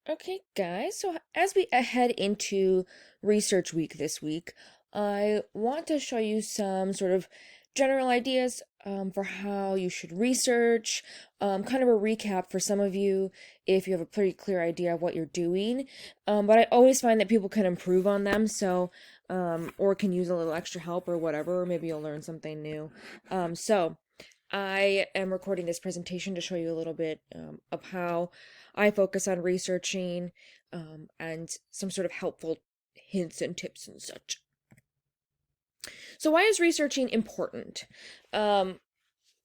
Okay, guys, so as we head into research week this week, I want to show you some sort of general ideas for how you should research, kind of a recap for some of you if you have a pretty clear idea of what you're doing. But I always find that people can improve on them, or can use a little extra help or whatever, or maybe you'll learn something new. So I am recording this presentation to show you a little bit of how I focus on researching and some sort of helpful hints and tips and such. So, why is researching important? Um,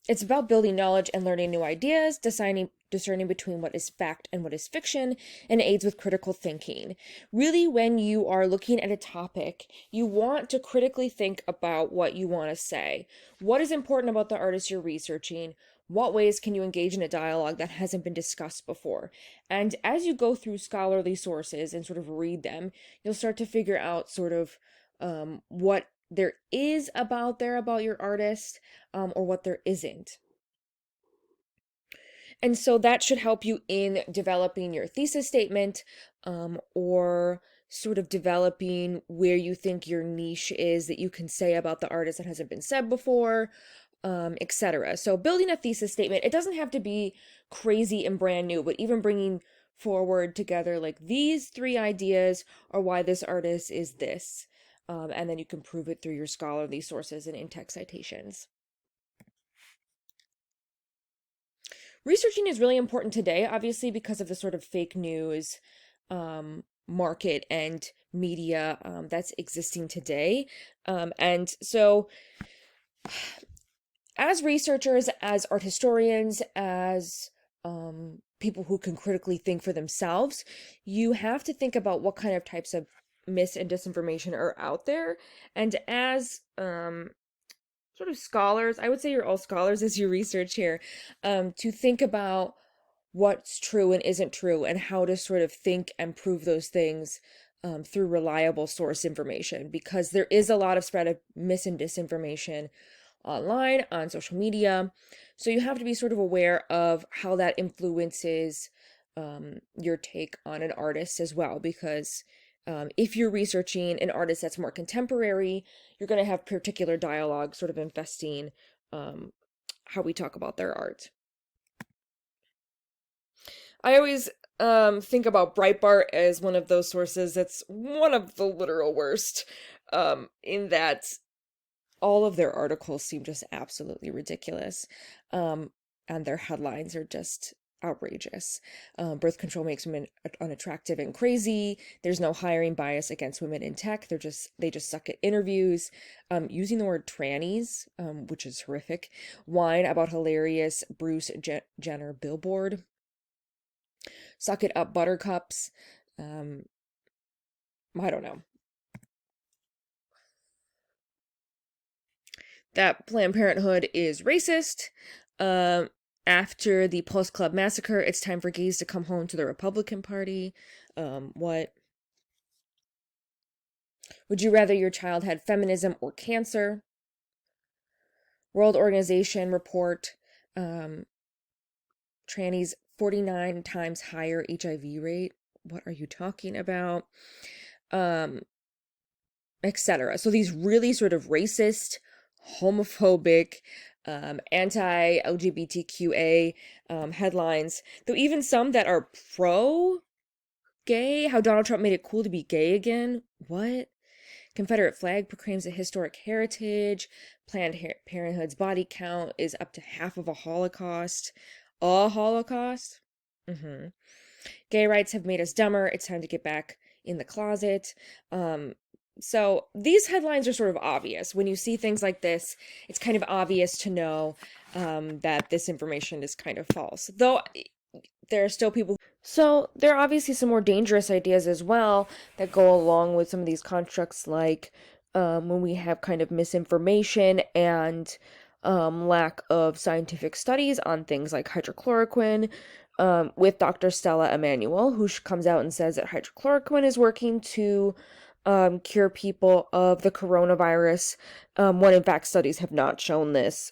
it's about building knowledge and learning new ideas, discerning between what is fact and what is fiction, and aids with critical thinking. Really, when you are looking at a topic, you want to critically think about what you want to say. What is important about the artist you're researching? What ways can you engage in a dialogue that hasn't been discussed before? And as you go through scholarly sources and sort of read them, you'll start to figure out sort of what there is about your artist, or what there isn't. And so that should help you in developing your thesis statement, or sort of developing where you think your niche is that you can say about the artist that hasn't been said before, etc. So building a thesis statement, it doesn't have to be crazy and brand new, but even bringing forward together like these three ideas are why this artist is this. And then you can prove it through your scholarly sources and in-text citations. Researching is really important today, obviously, because of the sort of fake news market and media that's existing today. And so, as researchers, as art historians, as people who can critically think for themselves, you have to think about what kind of types of mis and disinformation are out there. And as sort of scholars, I would say you're all scholars as you research here, to think about what's true and isn't true and how to sort of think and prove those things through reliable source information, because there is a lot of spread of mis and disinformation online, on social media. So you have to be sort of aware of how that influences your take on an artist as well, because if you're researching an artist that's more contemporary, you're going to have particular dialogue sort of infesting how we talk about their art. I always think about Breitbart as one of those sources that's one of the literal worst, in that all of their articles seem just absolutely ridiculous. Um, and their headlines are just outrageous. Birth control makes women unattractive and crazy. There's no hiring bias against women in tech. They just suck at interviews. Using the word trannies, which is horrific. Whine about hilarious Bruce Jenner billboard. Suck it up, buttercups. Um, I don't know. That Planned Parenthood is racist. Um, After the Pulse Club massacre, it's time for gays to come home to the Republican Party. What? Would you rather your child had feminism or cancer? World Organization report, um, trannies 49 times higher HIV rate. What are you talking about? Um, Etc. So these really sort of racist, homophobic, anti-LGBTQA headlines, though even some that are pro-gay, how Donald Trump made it cool to be gay again. What? Confederate flag proclaims a historic heritage. Planned Parenthood's body count is up to half of a Holocaust. A Holocaust? Mm-hmm. Gay rights have made us dumber. It's time to get back in the closet. Um, so these headlines are sort of obvious. When you see things like this, it's kind of obvious to know that this information is kind of false. Though there are still people. So there are obviously some more dangerous ideas as well that go along with some of these constructs, like when we have kind of misinformation and lack of scientific studies on things like hydrochloroquine, with Dr. Stella Emanuel, who comes out and says that hydrochloroquine is working to cure people of the coronavirus, when in fact studies have not shown this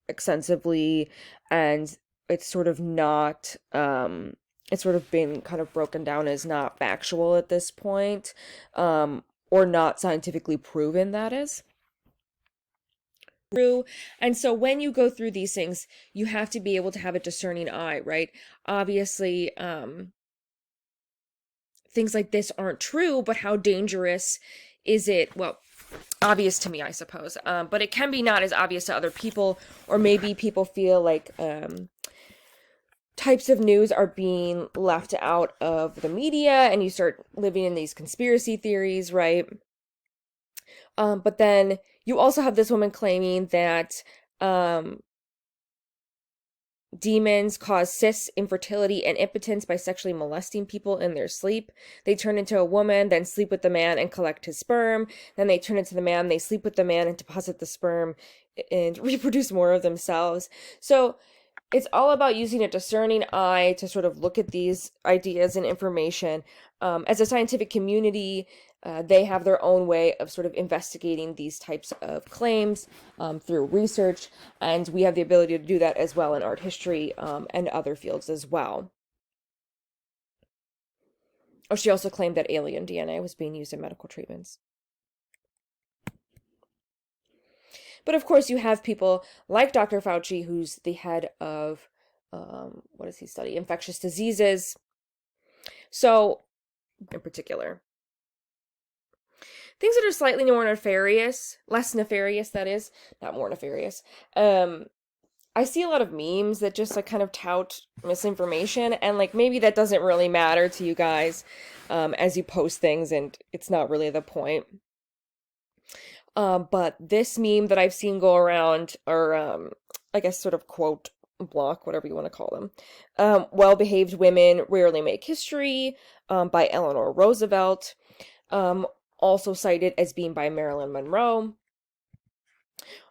extensively, and it's sort of not it's sort of been kind of broken down as not factual at this point, or not scientifically proven, that is. True. And so when you go through these things, you have to be able to have a discerning eye, right? Obviously, things like this aren't true, but how dangerous is it? Well, obvious to me, I suppose. But it can be not as obvious to other people, or maybe people feel like types of news are being left out of the media, and you start living in these conspiracy theories, right? But then you also have this woman claiming that um, demons cause cysts, infertility, and impotence by sexually molesting people in their sleep. They turn into a woman, then sleep with the man and collect his sperm. Then they turn into the man, they sleep with the man and deposit the sperm and reproduce more of themselves. So it's all about using a discerning eye to sort of look at these ideas and information. As a scientific community, they have their own way of sort of investigating these types of claims through research, and we have the ability to do that as well in art history and other fields as well. Oh, she also claimed that alien DNA was being used in medical treatments. But of course, you have people like Dr. Fauci, who's the head of, what does he study? Infectious diseases. So, in particular, things that are slightly more nefarious, less nefarious, that is, not more nefarious. I see a lot of memes that just like kind of tout misinformation, and like maybe that doesn't really matter to you guys as you post things, and it's not really the point. But this meme that I've seen go around, or I guess sort of quote block, whatever you want to call them. Well-behaved women rarely make history, by Eleanor Roosevelt. Also cited as being by Marilyn Monroe.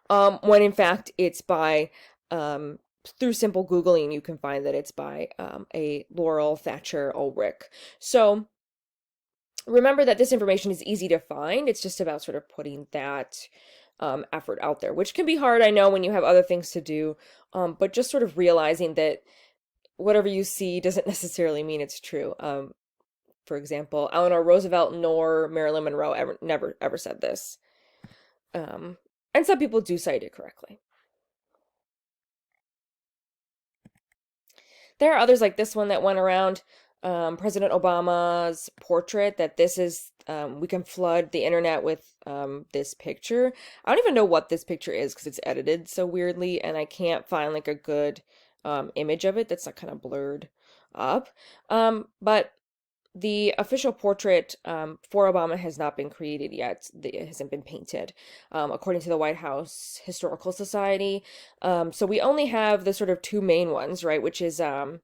When in fact it's by, through simple Googling, you can find that it's by a Laurel Thatcher Ulrich. So remember that this information is easy to find. It's just about sort of putting that effort out there, which can be hard, I know, when you have other things to do. But just sort of realizing that whatever you see doesn't necessarily mean it's true. For example, Eleanor Roosevelt nor Marilyn Monroe never ever said this. And some people do cite it correctly. There are others like this one that went around, President Obama's portrait, that this is, we can flood the internet with this picture. I don't even know what this picture is because it's edited so weirdly, and I can't find like a good image of it that's like kind of blurred up. But the official portrait for Obama has not been created yet. It hasn't been painted, according to the White House Historical Society. So we only have the sort of two main ones, right? Which is the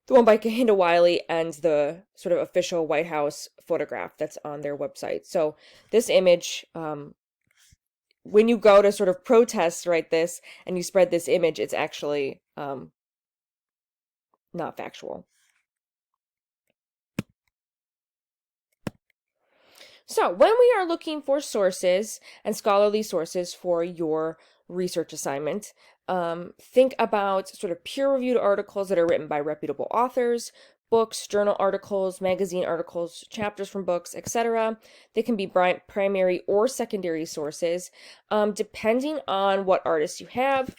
one by Kehinde Wiley and the sort of official White House photograph that's on their website. So this image, when you go to sort of protest, right, this, and you spread this image, it's actually not factual. So, when we are looking for sources and scholarly sources for your research assignment, think about sort of peer-reviewed articles that are written by reputable authors, books, journal articles, magazine articles, chapters from books, etc. They can be primary or secondary sources, depending on what artists you have.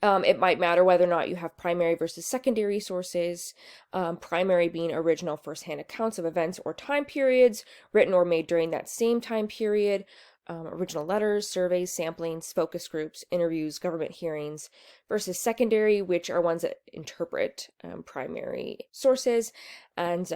It might matter whether or not you have primary versus secondary sources, primary being original first-hand accounts of events or time periods written or made during that same time period, original letters, surveys, samplings, focus groups, interviews, government hearings, versus secondary, which are ones that interpret primary sources and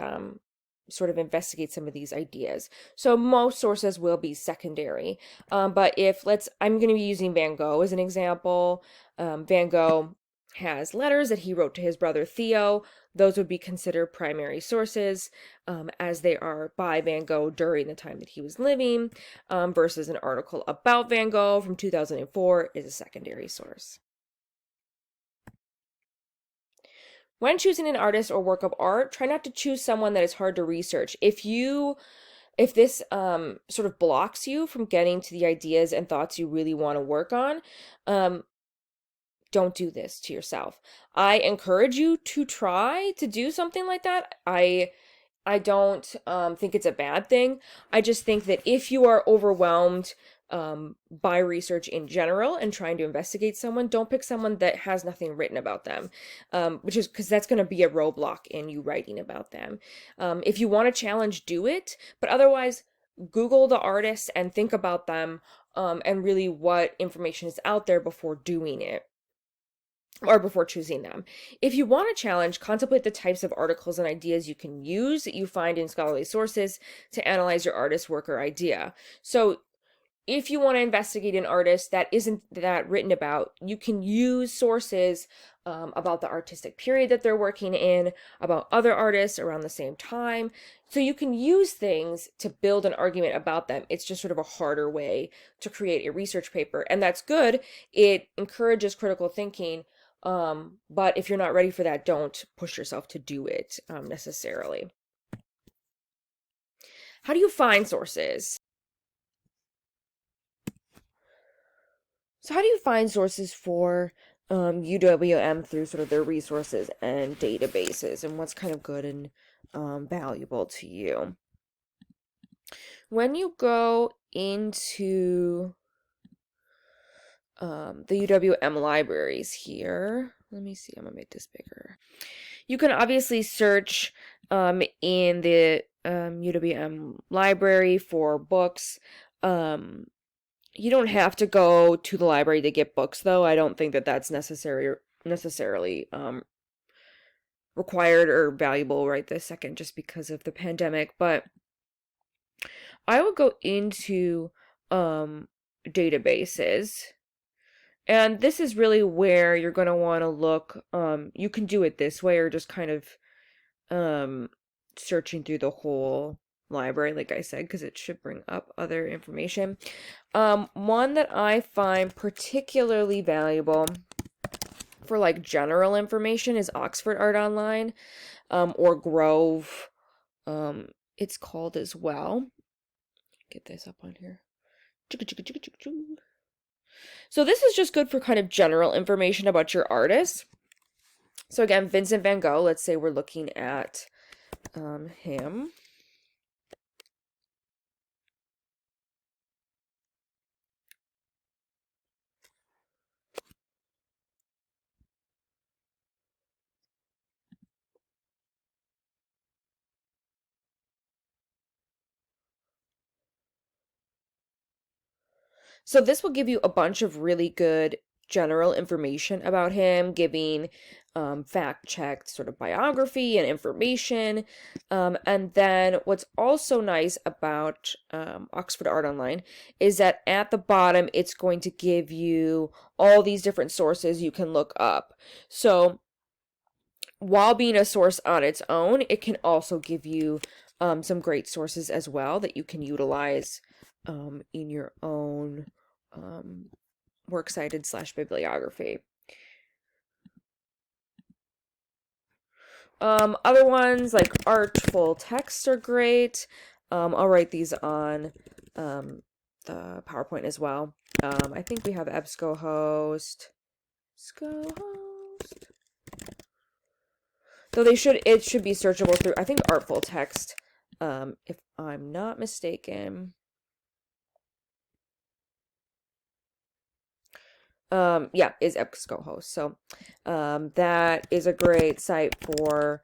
sort of investigate some of these ideas. So most sources will be secondary. But I'm going to be using Van Gogh as an example. Van Gogh has letters that he wrote to his brother Theo. Those would be considered primary sources, as they are by Van Gogh during the time that he was living, versus an article about Van Gogh from 2004 is a secondary source. When choosing an artist or work of art, try not to choose someone that is hard to research. If this sort of blocks you from getting to the ideas and thoughts you really want to work on, don't do this to yourself. I encourage you to try to do something like that. I don't think it's a bad thing. I just think that if you are overwhelmed by research in general and trying to investigate someone, don't pick someone that has nothing written about them, which is because that's going to be a roadblock in you writing about them. If you want a challenge, do it, but otherwise, Google the artists and think about them and really what information is out there before doing it or before choosing them. If you want a challenge, contemplate the types of articles and ideas you can use that you find in scholarly sources to analyze your artist's work or idea. So if you want to investigate an artist that isn't that written about, you can use sources about the artistic period that they're working in, about other artists around the same time. So you can use things to build an argument about them. It's just sort of a harder way to create a research paper. And that's good. It encourages critical thinking. But if you're not ready for that, don't push yourself to do it necessarily. How do you find sources? So how do you find sources for UWM through sort of their resources and databases, and what's kind of good and valuable to you? When you go into the UWM libraries here, let me see, I'm gonna make this bigger. You can obviously search in the UWM library for books. You don't have to go to the library to get books, though. I don't think that that's necessarily required or valuable right this second just because of the pandemic. But I would go into databases. And this is really where you're going to want to look. You can do it this way or just kind of searching through the whole library, like I said, because it should bring up other information. One that I find particularly valuable for like general information is Oxford Art Online, or Grove, it's called as well. Get this up on here. So this is just good for kind of general information about your artist. So again, Vincent van Gogh, let's say we're looking at him. So this will give you a bunch of really good general information about him, giving fact-checked sort of biography and information. And then what's also nice about Oxford Art Online is that at the bottom, it's going to give you all these different sources you can look up. So while being a source on its own, it can also give you some great sources as well that you can utilize in your own works cited / bibliography. Other ones like artful texts are great. I'll write these on the PowerPoint as well. I think we have EBSCOhost. Though it should be searchable through, I think, artful text, if I'm not mistaken. Yeah, is EBSCOhost. So that is a great site for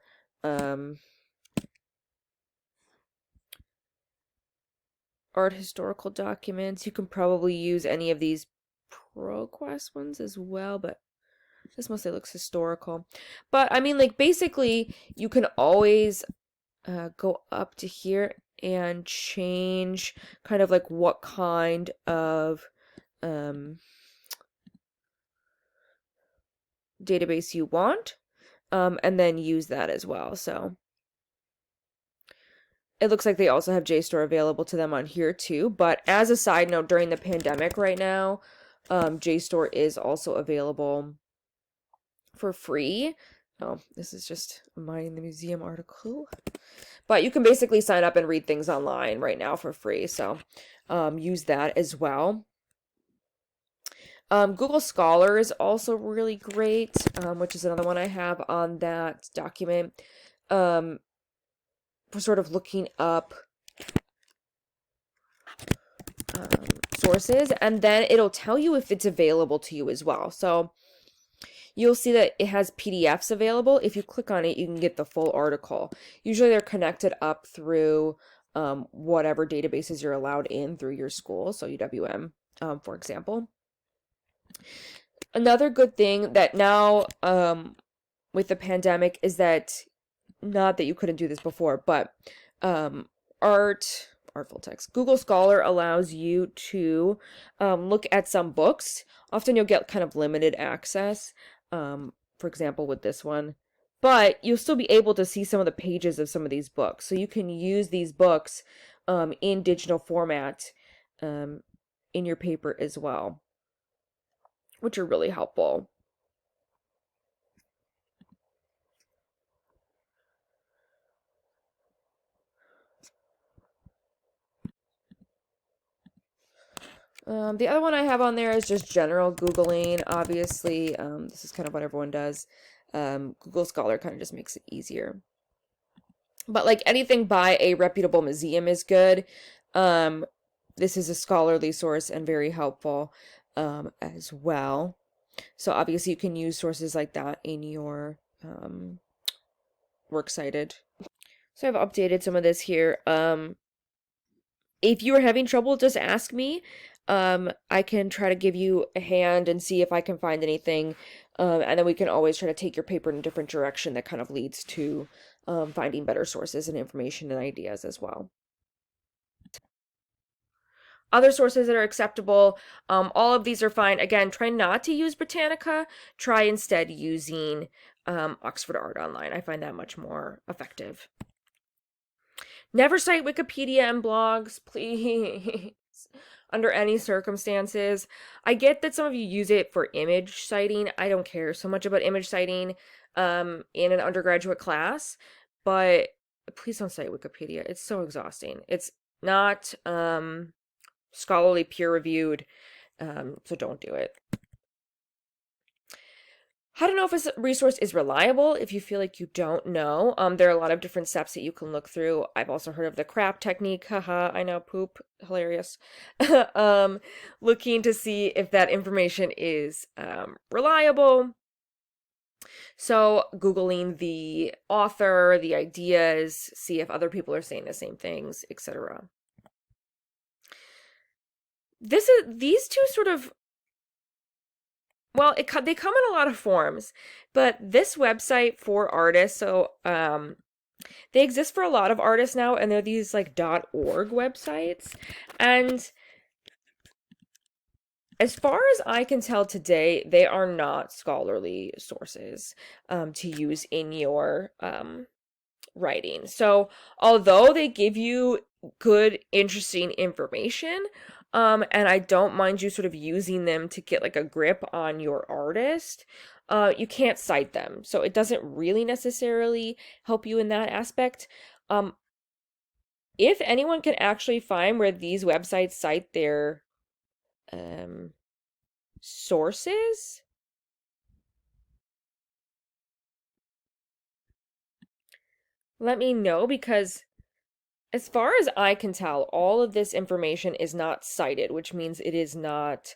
art historical documents. You can probably use any of these ProQuest ones as well, but this mostly looks historical. But I mean, like, basically you can always go up to here and change kind of like what kind of database you want, and then use that as well. So it looks like they also have JSTOR available to them on here too. But as a side note, during the pandemic right now, JSTOR is also available for free. Oh, this is just a Mining the Museum article. But you can basically sign up and read things online right now for free. So use that as well. Google Scholar is also really great, which is another one I have on that document, um, for sort of looking up um, sources, and then it'll tell you if it's available to you as well. So you'll see that it has PDFs available. If you click on it, you can get the full article. Usually they're connected up through whatever databases you're allowed in through your school, so UWM, for example. Another good thing that now with the pandemic is that, not that you couldn't do this before, but um, artful text. Google Scholar allows you to look at some books. Often you'll get kind of limited access, for example, with this one, but you'll still be able to see some of the pages of some of these books. So you can use these books in digital format in your paper as well, which are really helpful. The other one I have on there is just general Googling. Obviously, this is kind of what everyone does. Google Scholar kind of just makes it easier. But like anything by a reputable museum is good. This is a scholarly source and very helpful as well. So obviously you can use sources like that in your works cited. So I've updated some of this here. If you are having trouble, just ask me. I can try to give you a hand and see if I can find anything. And then we can always try to take your paper in a different direction that kind of leads to finding better sources and information and ideas as well. Other sources that are acceptable, all of these are fine. Again, try not to use Britannica. Try instead using Oxford Art Online. I find that much more effective. Never cite Wikipedia and blogs, please, under any circumstances. I get that some of you use it for image citing. I don't care so much about image citing in an undergraduate class, but please don't cite Wikipedia. It's so exhausting. It's not scholarly peer-reviewed, so don't do it. How to know if a resource is reliable if you feel like you don't know. There are a lot of different steps that you can look through. I've also heard of the crap technique. Haha, I know, poop, hilarious. Looking to see if that information is reliable. So Googling the author, the ideas, see if other people are saying the same things, etc. These two sort of, well, they come in a lot of forms, but this website for artists, so they exist for a lot of artists now, and they're these like .org websites. And as far as I can tell today, they are not scholarly sources to use in your writing. So although they give you good, interesting information, and I don't mind you sort of using them to get like a grip on your artist, you can't cite them. So it doesn't really necessarily help you in that aspect. If anyone can actually find where these websites cite their sources, let me know, because as far as I can tell, all of this information is not cited, which means it is not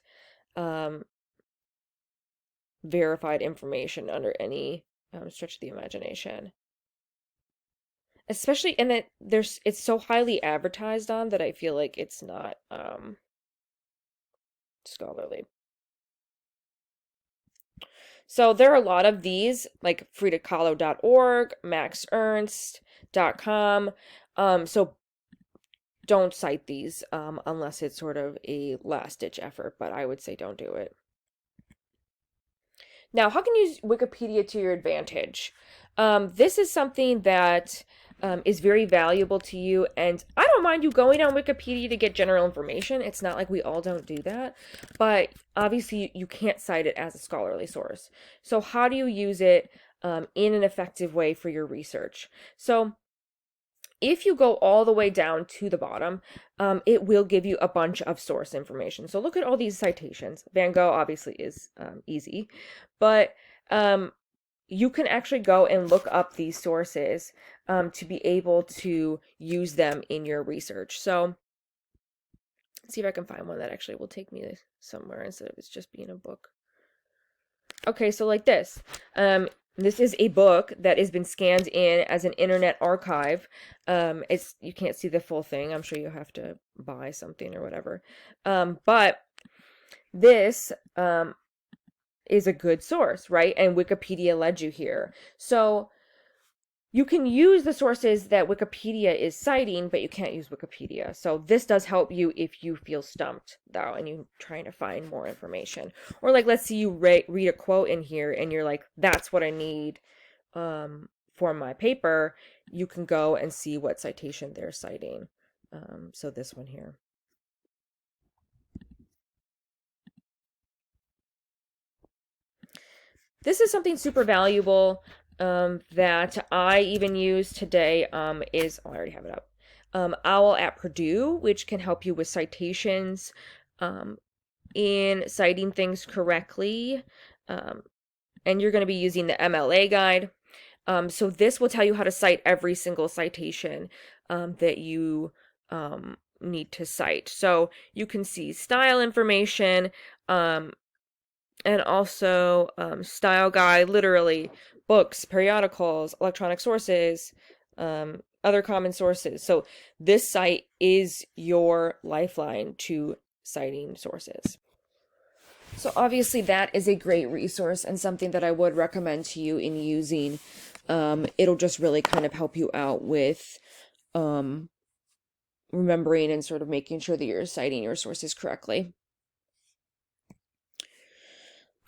verified information under any stretch of the imagination. Especially, and it's so highly advertised on that I feel like it's not scholarly. So there are a lot of these, like friedakahlo.org, maxernst.com. So don't cite these unless it's sort of a last-ditch effort, but I would say don't do it. Now, how can you use Wikipedia to your advantage? This is something that is very valuable to you, and I don't mind you going on Wikipedia to get general information. It's not like we all don't do that, but obviously you can't cite it as a scholarly source. So how do you use it in an effective way for your research? So if you go all the way down to the bottom, it will give you a bunch of source information. So look at all these citations. Van Gogh obviously is easy, but you can actually go and look up these sources to be able to use them in your research. So let's see if I can find one that actually will take me somewhere instead of it's just being a book. Okay, so like this. This is a book that has been scanned in as an internet archive. You can't see the full thing. I'm sure you'll have to buy something or whatever. But this is a good source, right? And Wikipedia led you here. So you can use the sources that Wikipedia is citing, but you can't use Wikipedia. So this does help you if you feel stumped, though, and you're trying to find more information. Or like, let's say you read a quote in here and you're like, that's what I need for my paper. You can go and see what citation they're citing. So this one here. This is something super valuable that I even use today I already have it up. OWL at Purdue, which can help you with citations in citing things correctly. And you're going to be using the MLA guide. So this will tell you how to cite every single citation that you need to cite. So you can see style information, and also style guide, literally books, periodicals, electronic sources, other common sources. So this site is your lifeline to citing sources. So obviously that is a great resource and something that I would recommend to you in using. It'll just really kind of help you out with remembering and sort of making sure that you're citing your sources correctly.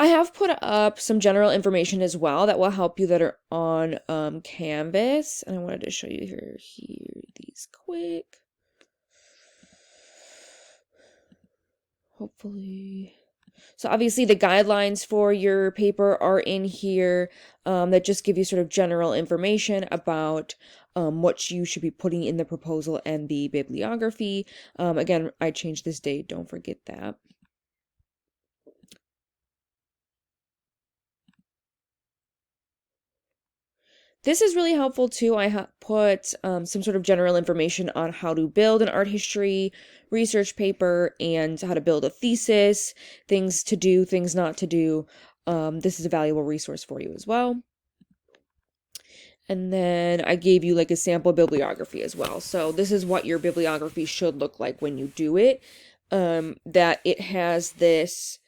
I have put up some general information as well that will help you that are on Canvas. And I wanted to show you here these quick. Hopefully. So obviously the guidelines for your paper are in here that just give you sort of general information about what you should be putting in the proposal and the bibliography. Again, I changed this date. Don't forget that. This is really helpful too. I put some sort of general information on how to build an art history research paper and how to build a thesis, things to do, things not to do. This is a valuable resource for you as well. And then I gave you like a sample bibliography as well. So this is what your bibliography should look like when you do it. That it has this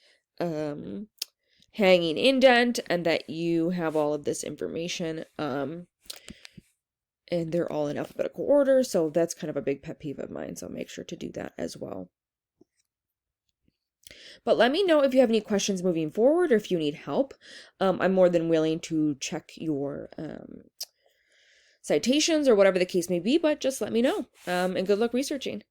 hanging indent and that you have all of this information and they're all in alphabetical order, so that's kind of a big pet peeve of mine, so make sure to do that as well. But let me know if you have any questions moving forward or if you need help. I'm more than willing to check your citations or whatever the case may be, but just let me know. And good luck researching.